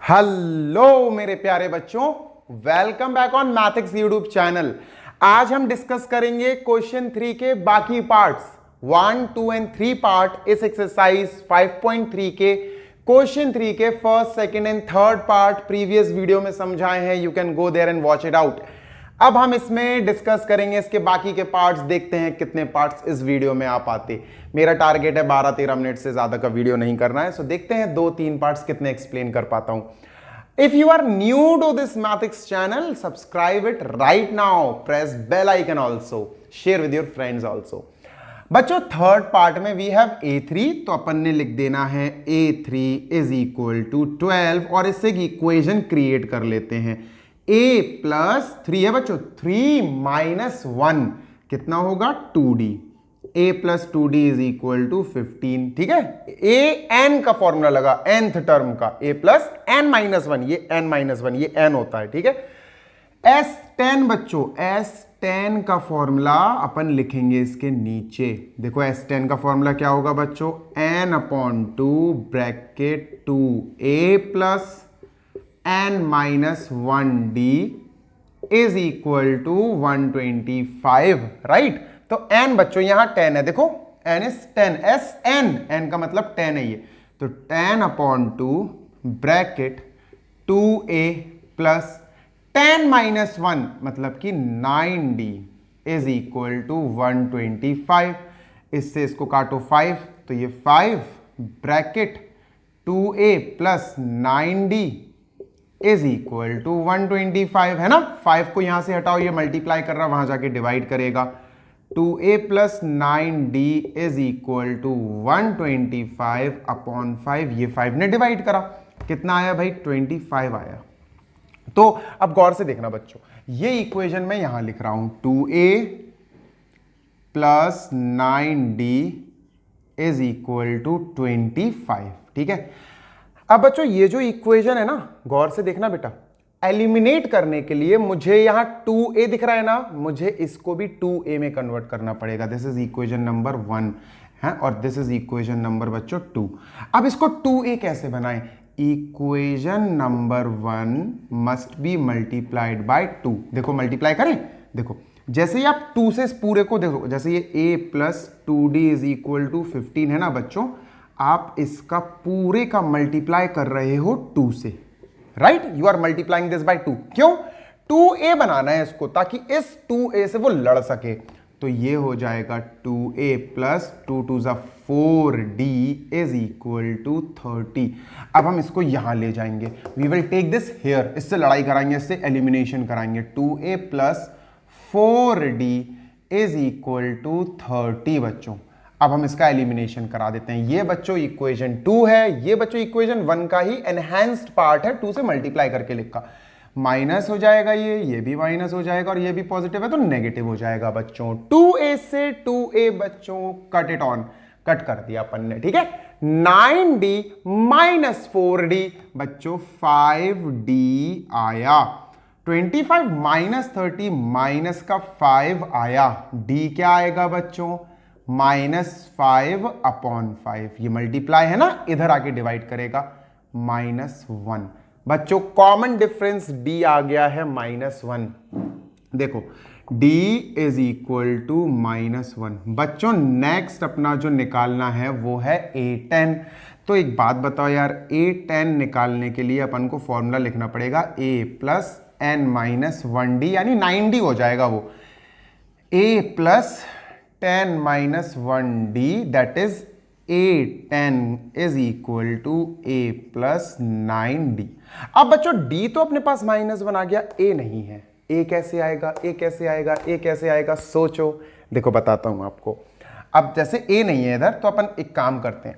Hello मेरे प्यारे बच्चों, welcome back on maths YouTube channel. आज हम डिस्कस करेंगे क्वेश्चन 3 के बाकी पार्ट्स 1, 2 एंड 3 पार्ट इस एक्सरसाइज 5.3 के क्वेश्चन 3 के first, second and third part previous video में समझाए हैं। You can go there and watch it out. अब हम इसमें डिस्कस करेंगे इसके बाकी के पार्ट्स, देखते हैं कितने पार्ट्स इस वीडियो में आ पाते। मेरा टारगेट है 12-13 मिनट से ज्यादा का वीडियो नहीं करना है, सो देखते हैं 2-3 पार्ट्स कितने एक्सप्लेन कर पाता हूं। If you are new to this maths channel, subscribe it right now, press bell icon, also share with your friends also. बच्चों, थर्ड पार्ट में वी हैव A3, तो अपन ने लिख देना है A3 इज इक्वल टू 12 और इससे एक इक्वेशन क्रिएट कर लेते हैं। a प्लस 3 है बच्चों, 3 माइनस 1 कितना होगा 2d। a plus 2d is equal to 15। ठीक है, a n का फॉर्मूला लगा nth टर्म का, a प्लस n माइनस 1, ये n माइनस 1, ये n होता है। ठीक है, S10 बच्चों, S10 का फॉर्मूला अपन लिखेंगे इसके नीचे। देखो S10 का फॉर्मूला क्या होगा बच्चों, n upon 2 bracket 2a plus n minus 1d is equal to 125, right. तो n बच्चों यहां 10 है, देखो n इज 10, Sn, n का मतलब 10 है ये, तो 10 upon 2 bracket 2a plus 10 minus 1 मतलब कि 9d इज इक्वल टू 125। इससे इसको काटो 5, तो ये 5 bracket 2a plus 9d is equal to 125 है ना। 5 को यहां से हटाओ, ये मल्टीप्लाई कर रहा, वहां जाके डिवाइड करेगा। 2a plus 9d is equal to 125 upon 5, ये 5 ने डिवाइड करा, कितना आया भाई 25 आया। तो अब गौर से देखना बच्चों, ये इक्वेशन मैं यहां लिख रहा हूं 2a plus 9d is equal to 25। ठीक है, अब बच्चों ये जो इक्वेशन है ना, गौर से देखना बेटा, एलिमिनेट करने के लिए मुझे यहां 2a दिख रहा है ना, मुझे इसको भी 2a में कन्वर्ट करना पड़ेगा। दिस इज इक्वेशन नंबर 1 है और दिस इज इक्वेशन नंबर बच्चों 2। अब इसको 2a कैसे बनाएं, equation number 1 must be multiplied by 2। देखो मल्टीप्लाई करें, देखो जैसे ही आप 2 से इस पूरे को देखो, जैसे ये a plus 2d is equal to 15 है ना बच्चों, आप इसका पूरे का मल्टीप्लाई कर रहे हो 2 से, right. You are multiplying this by 2, क्यों 2a बनाना है इसको, ताकि इस 2a से वो लड़ सके। तो ये हो जाएगा 2a प्लस 2 2 ज़ा 4d इज इक्वल टू 30। अब हम इसको यहां ले जाएंगे, we will take this here, इससे लड़ाई कराएंगे, इससे एलिमिनेशन कराएंगे। 2a plus 4d is equal to 30 बच्चों। अब हम इसका एलिमिनेशन करा देते हैं। ये बच्चों इक्वेशन 2 है, ये बच्चों इक्वेशन 1 का ही एनहांस्ड पार्ट है, 2 से मल्टीप्लाई करके लिखा। माइनस हो जाएगा, ये भी माइनस हो जाएगा, और ये भी पॉजिटिव है तो नेगेटिव हो जाएगा बच्चों। 2a से 2a बच्चों कट इट ऑन, कट कर दिया अपन ने। ठीक है, 9d माइनस 4d बच्चों 5d आया। 25 माइनस 30 माइनस का 5 आया, d क्या आएगा बच्चों -5 अपॉन 5। ये मल्टीप्लाई है ना, इधर आके डिवाइड करेगा -1। बच्चों कॉमन डिफरेंस d आ गया है -1। देखो d इज इक्वल टू -1। बच्चों नेक्स्ट अपना जो निकालना है वो है A10। तो एक बात बताओ यार, A10 निकालने के लिए अपन को फॉर्मूला लिखना पड़ेगा a plus n minus 1d, यानी 9d हो जाएगा वो। a plus 10 minus 1d that is A10 is equal to a plus 9d। अब बच्चों d तो अपने पास -1 आ गया, a नहीं है, a कैसे आएगा, a कैसे आएगा, a कैसे आएगा, सोचो। देखो बताता हूं आपको। अब जैसे a नहीं है इधर, तो अपन एक काम करते हैं,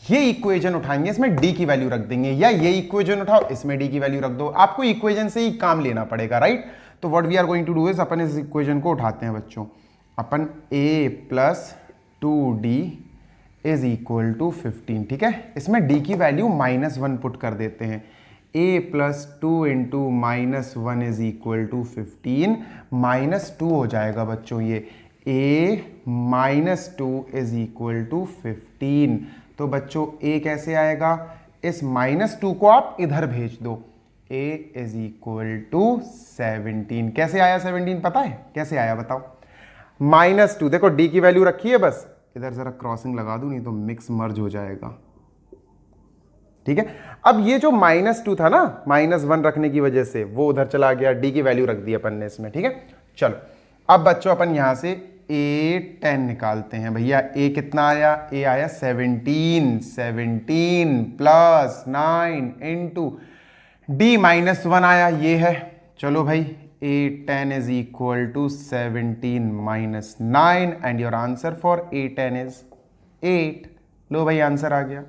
ये इक्वेशन उठाएंगे, इसमें d की वैल्यू रख देंगे, या ये इक्वेशन उठाओ, इसमें d की वैल्यू रख दो। आपको इक्वेशन से ही काम लेना पड़ेगा, राइट। तो what we are going to do is, अपन इस इक्वेशन को उठाते हैं बच्चों। अपन a plus 2d is equal to 15। ठीक है, इसमें d की वैल्यू -1 पुट कर देते हैं। a plus 2 into -1 is equal to 15, -2 हो जाएगा बच्चों ये। a -2 is equal to 15। तो बच्चों a कैसे आएगा, इस -2 को आप इधर भेज दो, a इज इक्वल टू 17। कैसे आया 17 पता है कैसे आया बताओ? -2, देखो d की वैल्यू रखी है, बस इधर जरा क्रॉसिंग लगा दूं नहीं तो मिक्स मर्ज हो जाएगा, ठीक है। अब ये जो -2 था ना, -1 रखने की वजह से वो उधर चला गया, d की वैल्यू रख दी अपन ने इसमें, ठीक है। चलो अब बच्चों अपन यहां से a10 निकालते हैं। भैया a कितना आया? a आया 17, 17 प्लस 9 इंटू d -1 आया, ये है। चलो भाई a10 is equal to 17 minus 9 and your answer for a10 is 8। लो भाई आंसर आ गया।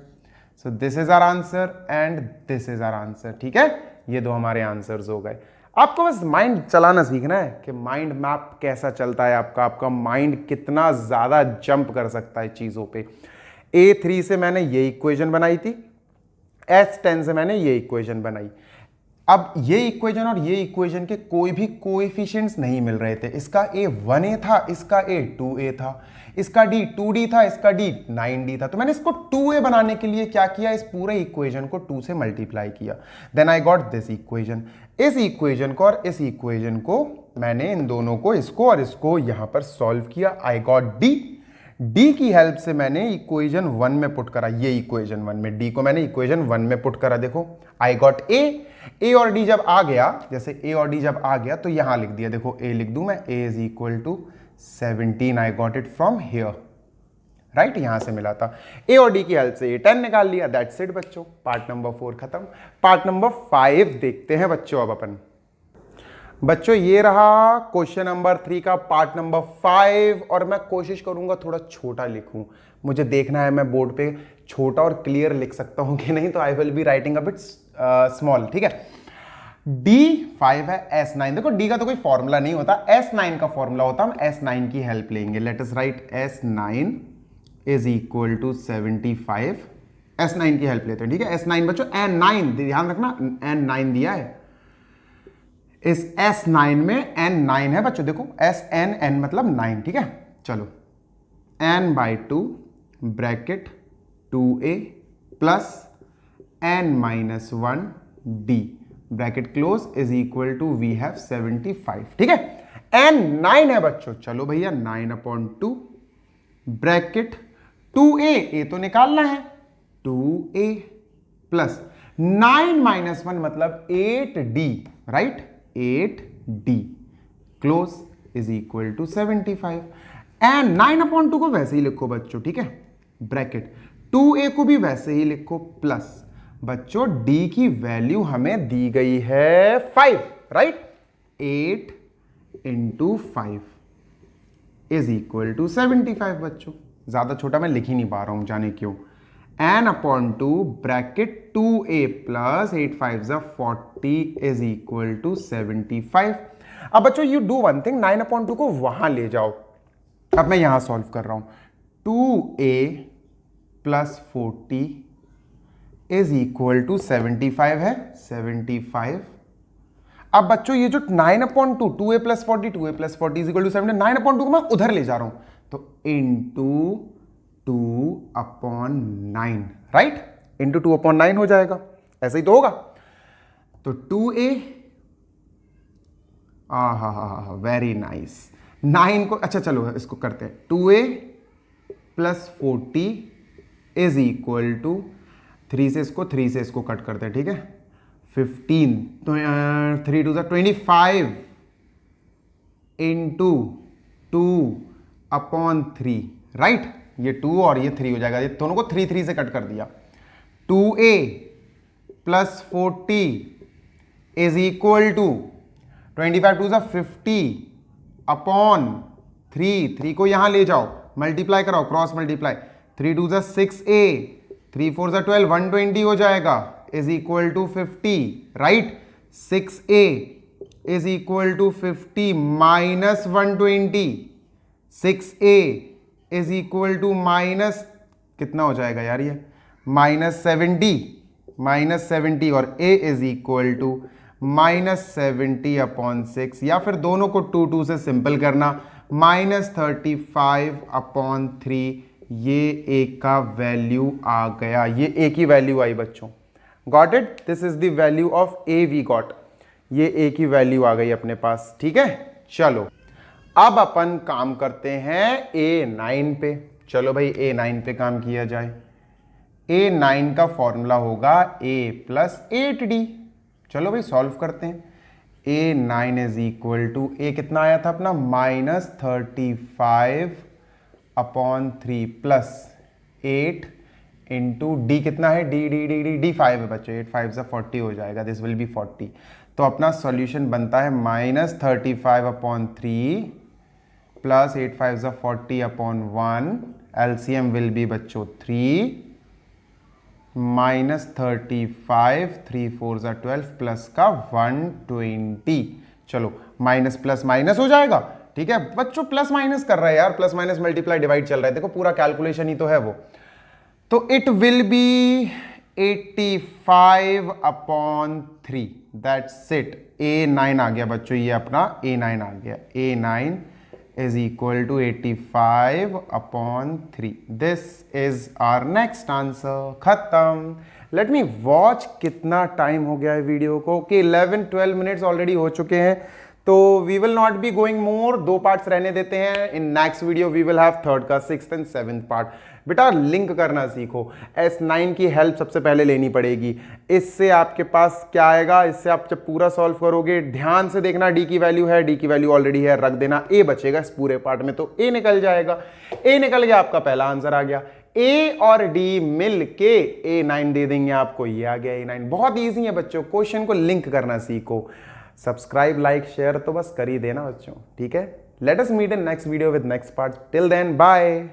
So this is our answer and this is our answer, ठीक है। ये दो हमारे आंसर्स हो गए। आपको बस माइंड चलाना सीखना है कि माइंड मैप कैसा चलता है आपका माइंड कितना ज्यादा जंप कर सकता है चीजों पे। A3 से मैंने ये इक्वेशन बनाई थी, S10 से मैंने ये इक्वेशन बनाई। अब ये इक्वेशन और ये इक्वेशन के कोई भी कोएफिशिएंट्स नहीं मिल रहे थे। इसका a 1a था, इसका a 2a था, इसका d 2d था, इसका d 9d था। तो मैंने इसको 2a बनाने के लिए क्या किया, इस पूरे इक्वेशन को 2 से मल्टीप्लाई किया, then I got this equation. इस इक्वेशन को और इस इक्वेशन को मैंने इन दोनों को, इसको और इसको यहां पर सॉल्व किया, आई गॉट d। d की हेल्प से मैंने इक्वेशन 1 में पुट करा, ये इक्वेशन 1 में d को मैंने इक्वेशन 1 में पुट करा। देखो आई गॉट a और d जब आ गया, जैसे a और d जब आ गया तो यहां लिख दिया। देखो a लिख दूं मैं, a is equal to 17, I got it from here, right, यहां से मिला था। a और d की हेल्प से a10 निकाल लिया, दैट्स इट बच्चों। पार्ट नंबर 4 खत्म। पार्ट नंबर 5 देखते हैं बच्चों अब अपन। बच्चों ये रहा क्वेश्चन नंबर 3 का पार्ट नंबर 5, और मैं कोशिश करूंगा थोड़ा छोटा लिखूं। मुझे देखना है मैं बोर्ड पे छोटा और क्लियर लिख सकता हूं कि नहीं, तो I will be writing a bit small, ठीक है। D5 है, S9, देखो D का तो कोई फॉर्मूला नहीं होता, S9 का फॉर्मूला होता, हम S9 की हेल्प लेंगे। Let us write S9 is equal to 75। S9 की हेल्प लेते हैं, ठीक है। S9 बच्चों N9 ध्यान रखना, N9 दिया है, इस S9 में N9 है बच्चों, देखो SN मतलब 9, ठीक है। चलो n/2 bracket 2a plus n-1d bracket close is equal to we have 75, ठीक है। n9 है बच्चों, चलो भैया 9/2 ब्रैकेट 2a, a तो निकालना है, 2a प्लस 9 - 1 मतलब 8d, right, 8d close is equal to 75। And 9/2 को वैसे ही लिखो बच्चों, ठीक है, ब्रैकेट 2a को भी वैसे ही लिखो, प्लस बच्चों d की वैल्यू हमें दी गई है 5, राइट, 8 × 5 इज इक्वल टू 75 बच्चों। ज्यादा छोटा मैं लिख ही नहीं पा रहा हूं, जाने क्यों। n/2 bracket 2a plus 8 5 40 is equal to 75। अब बच्चों यू डू वन थिंग, 9/2 को वहां ले जाओ। अब मैं यहां सॉल्व कर रहा हूं, 2a plus 40 is equal to 75 है, 75। अब बच्चों ये जो 9/2, 2a plus 40, 2a plus 40 is equal to 70, 9/2 को मैं उधर ले जा रहा हूं, तो इंटू 2/9, राइट, इंटू 2/9 हो जाएगा, ऐसे ही तो होगा। तो 2a, वेरी नाइस। 9 को, अच्छा चलो इसको करते हैं, 2a plus 40 is equal to 3 से इसको कट करते हैं, ठीक है, 15, तो 3 2 25 इंटू 2/3, राइट, ये 2 और ये 3 हो जाएगा, ये दोनों को 3 से कट कर दिया। 2a plus 40 is equal to 25 2 50/3, 3 को यहां ले जाओ, मल्टीप्लाई कराओ, क्रॉस मल्टीप्लाई, 3 2 6a, 3 4 12, 120 हो जाएगा, is equal to 50, right, 6a is equal to 50 minus 120, 6a is equal to minus कितना हो जाएगा यार, ये -70 और a इज इक्वल टू -70/6, या फिर दोनों को 2 से सिंपल करना, -35/3, ये a का वैल्यू आ गया, ये a की वैल्यू आई बच्चों। Got it, this is the value of A V got, ये ए की वैल्यू आ गई अपने पास, ठीक है। चलो अब अपन काम करते हैं A9 पे, चलो भाई A9 पे काम किया जाए। A9 का फॉर्मूला होगा A प्लस 8D, चलो भाई सॉल्व करते हैं। A9 इज इक्वल टू, ए कितना आया था अपना -35/3 प्लस 8 इंटू डी कितना है, डी 5 है बच्चों, 8 5 40 हो जाएगा, दिस विल बी 40। तो अपना सॉल्यूशन बनता है -35/3 प्लस 8 5 40/1, एलसीएम विल बी बच्चों 3 -35 3 4 12 प्लस का 120। चलो माइनस प्लस माइनस हो जाएगा, ठीक है बच्चों, प्लस माइनस कर रहा है यार, प्लस माइनस मल्टीप्लाई डिवाइड चल रहा है, देखो पूरा कैलकुलेशन ही तो है वो। तो it will be 85/3, that's it. A9 आ गया बच्चों, ये अपना A9 आ गया, A9 is equal to 85/3, this is our next answer। खत्म। लेट मी वॉच कितना टाइम हो गया है वीडियो को, कि 11-12 मिनट्स ऑलरेडी हो चुके हैं, तो we will not be going more, 2 parts रहने देते हैं। In next video we will have 3rd का 6th एंड 7th पार्ट। बेटा लिंक करना सीखो, S9 की हेल्प सबसे पहले लेनी पड़ेगी, इससे आपके पास क्या आएगा, इससे आप जब पूरा सॉल्व करोगे, ध्यान से देखना, डी की वैल्यू है, डी की वैल्यू ऑलरेडी है, रख देना, ए बचेगा इस पूरे पार्ट में, तो ए निकल जाएगा। ए निकल गया, आपका पहला आंसर आ गया। ए और डी मिल के A9 दे देंगे आपको, ये आ गया A9। बहुत ईजी है बच्चों, क्वेश्चन को लिंक करना सीखो। सब्सक्राइब लाइक शेयर तो बस कर ही देना बच्चों, ठीक है। Let us meet in next video with next part, till then bye.